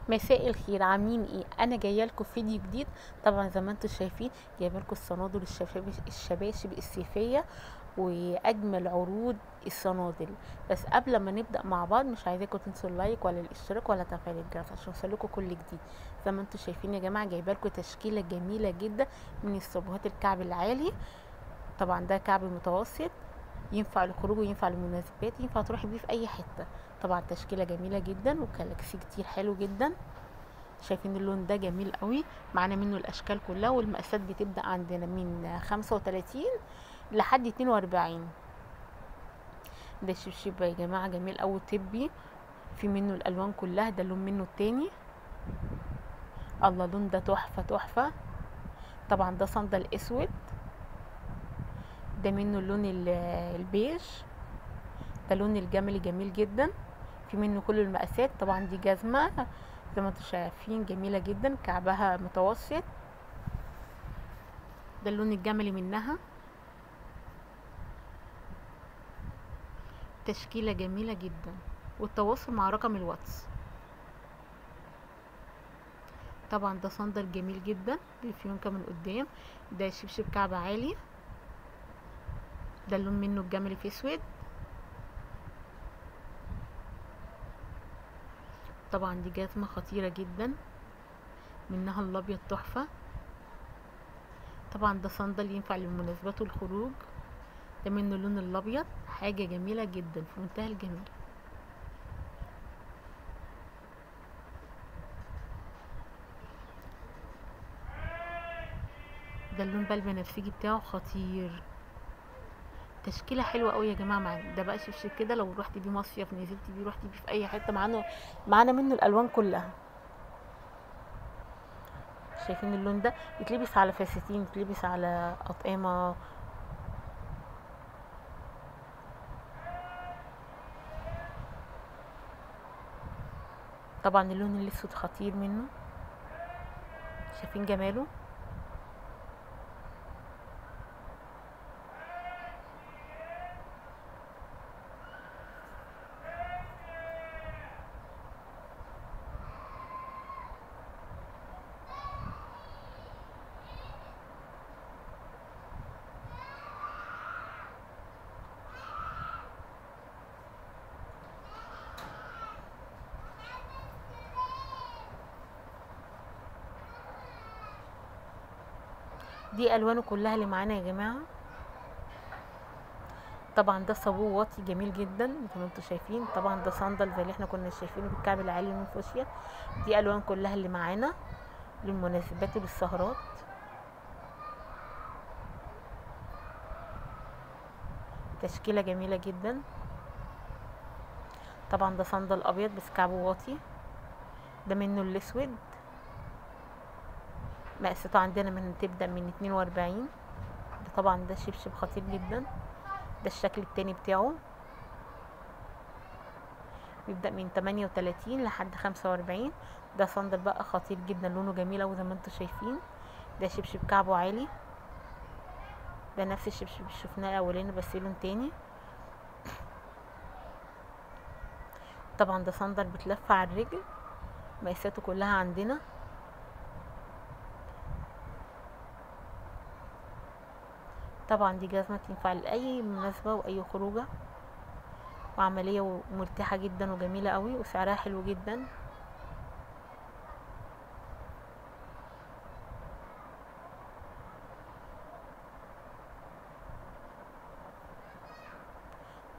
مساء الخير، عاملين ايه؟ انا جايه لكم فيديو جديد. طبعا زي ما انتم شايفين جايبه لكم الصنادل الشباشب الصيفيه واجمل عروض الصنادل. بس قبل ما نبدا مع بعض مش عايزاكم تنسوا اللايك ولا الاشتراك ولا تفعيل الجرس عشان يوصلكم كل جديد. زي ما انتم شايفين يا جماعه جايبه لكم تشكيله جميله جدا من الصابوهات الكعب العالي. طبعا ده كعب متوسط، ينفع للخروج وينفع للمناسبات، ينفع تروحي بيه في اي حته. طبعا تشكيله جميله جدا وكلاكسي كتير حلو جدا. شايفين اللون ده جميل قوي. معانا منه الاشكال كلها والمقاسات بتبدا عندنا من 35 لحد 42. ده شبشب يا جماعه جميل قوي طبي، في منه الالوان كلها. ده لون منه التاني، الله اللون ده تحفه تحفه. طبعا ده صندل اسود، ده منه اللون البيج، ده لون الجملي جميل جدا. في منه كل المقاسات. طبعا دي جزمه زي ما انتم شايفين جميله جدا، كعبها متوسط. ده اللون الجملي منها، تشكيلة جميلة جدا. والتواصل مع رقم الواتس. طبعا ده صندل جميل جدا بالفيونكة من قدام. ده شبشب كعب عالي، ده اللون منه الجملي في اسود. طبعا دي جزمة خطيرة جدا، منها الابيض تحفة. طبعا ده صندل ينفع للمناسبات والخروج. ده منه اللون الابيض، حاجة جميلة جدا في منتهى الجمال. ده اللون بقى البنفسجي بتاعه خطير، تشكيله حلوه قوي يا جماعه. معانا ده بقى شبشب كده لو رحت بيه مصيف، نزلت بيه، رحت بيه في اي حته. معانا منه الالوان كلها. شايفين اللون ده يتلبس على فساتين، يتلبس على اطقمه. طبعا اللون الاسود خطير منه، شايفين جماله. دي الوانه كلها اللي معانا يا جماعه. طبعا ده صابون واطي جميل جدا زي ما انتم شايفين. طبعا ده صندل زي اللي احنا كنا شايفينه بالكعب العالي من فوشيا. دي الوان كلها اللي معانا للمناسبات وللسهرات. تشكيله جميله جدا. طبعا ده صندل ابيض بس كعبه واطي، ده منه الاسود. مقاساته عندنا تبدأ من 42. ده طبعا ده شبشب خطير جدا. ده الشكل التاني بتاعه بيبدأ من 38 لحد 45. ده صندل بقى خطير جدا، لونه جميل اوي زي ما انتم شايفين. ده شبشب كعبه عالي، ده نفس الشبشب اللي شفناه الاولاني بس لون تاني. طبعا ده صندل بتلف على الرجل، مقاساته كلها عندنا. طبعا دي جزمة تنفع لأي مناسبة وأي خروجة، وعملية ومرتاحة جدا وجميلة قوي وسعرها حلو جدا.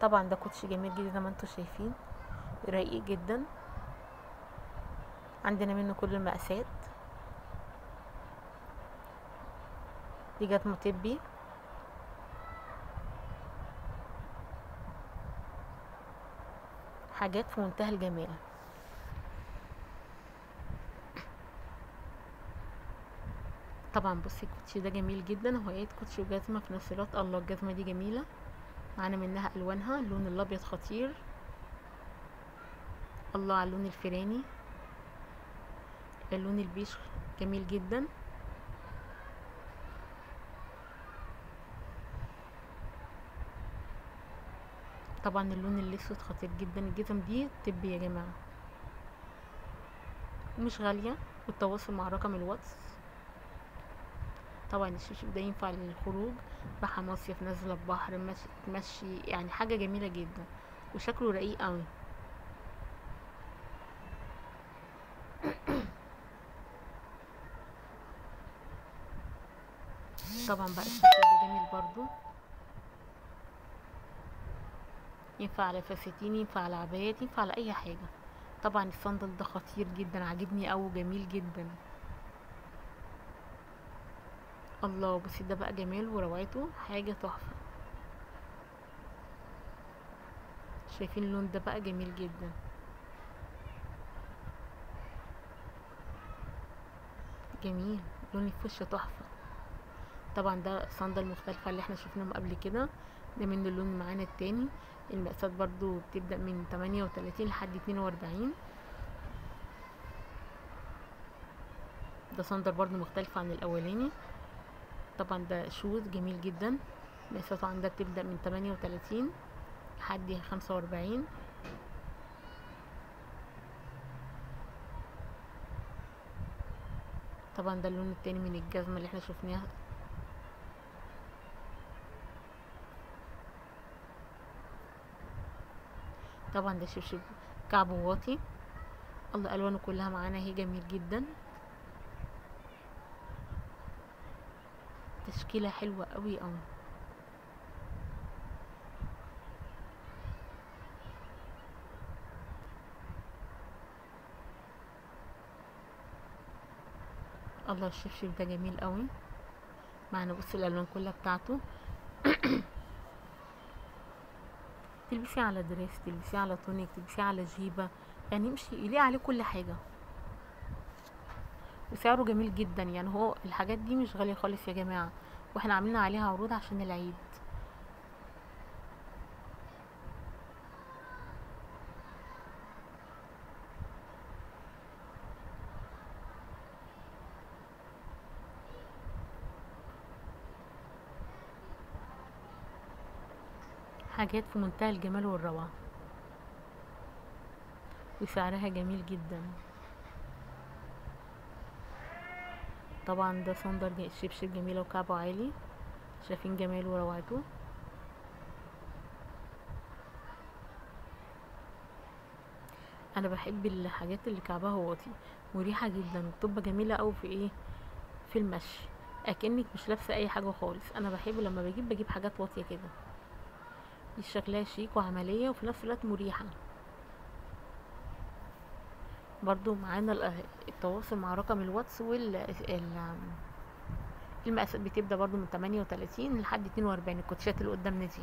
طبعا ده كوتشي جميل جدا زي ما انتم شايفين، رقيق جدا. عندنا منه كل المقاسات. دي جزمة طبي، حاجات في منتهى الجمال. طبعا بصي الكوتشي ده جميل جدا، هو ايه كوتشي وجزمة في نفس الوقت. الله الجزمة دي جميلة، معانا منها الوانها. اللون الابيض خطير، الله على اللون الفراني. اللون البيج جميل جدا. طبعا اللون الاسود خطير جدا. الجزم دي طبي يا جماعة. مش غالية، والتواصل مع رقم الواتس. طبعا الشبشب ده ينفع للخروج، رايحة مصيف، نازلة البحر، مشي، يعني حاجة جميلة جدا، وشكله رقيق قوي. طبعا بقى الشبشب ده جميل برضو، ينفع على فساتين، ينفع على عبايات، ينفع على اي حاجة. طبعا الصندل ده خطير جدا، عاجبني اوي، جميل جدا. الله، بصي ده بقى جمال وروعته، حاجة تحفة. شايفين اللون ده بقى جميل جدا، جميل، لون الفوشيا تحفة. طبعا ده صندل مختلف عن اللي احنا شفناهم قبل كده، ده منه اللون معانا التاني. المقاسات برضو بتبدأ من 38 لحد 42. ده صندل برضو مختلف عن الاولاني. طبعا ده شوز جميل جدا، مقاساته عندها بتبدأ من 38 لحد 45. طبعا ده اللون التاني من الجزمة اللي احنا شفناها. طبعا ده شبشب كعب واطي. الله، الوانه كلها معانا اهي، جميل جدا، تشكيلة حلوة قوي قوي. الله، الشبشب ده جميل قوي معانا، بصي الالوان كلها بتاعته. تلبسيه على دريس، تلبسيه على تونيك، تلبسيه على جيبة، يعني يمشي يليق عليه كل حاجة، وسعره جميل جدا. يعني هو الحاجات دي مش غالية خالص يا جماعة، واحنا عاملين عليها عروض عشان العيد. حاجات في منتهى الجمال والروعة، وسعرها جميل جدا. طبعا ده صندل الشبشب جميلة وكعبه عالي، شايفين جماله وروعته. انا بحب الحاجات اللي كعبها واطي، مريحة جدا، وبتبقى جميلة اوي في ايه، في المشي، اكنك مش لابسة اي حاجة خالص. انا بحب لما بجيب حاجات واطية كده، دي شكلها شيك وعملية، وفي نفس الوقت مريحة. برضو معانا التواصل مع رقم الواتس، المقاسات بتبدأ برضو من 38 لحد 42، الكوتشات اللي قدامنا دي.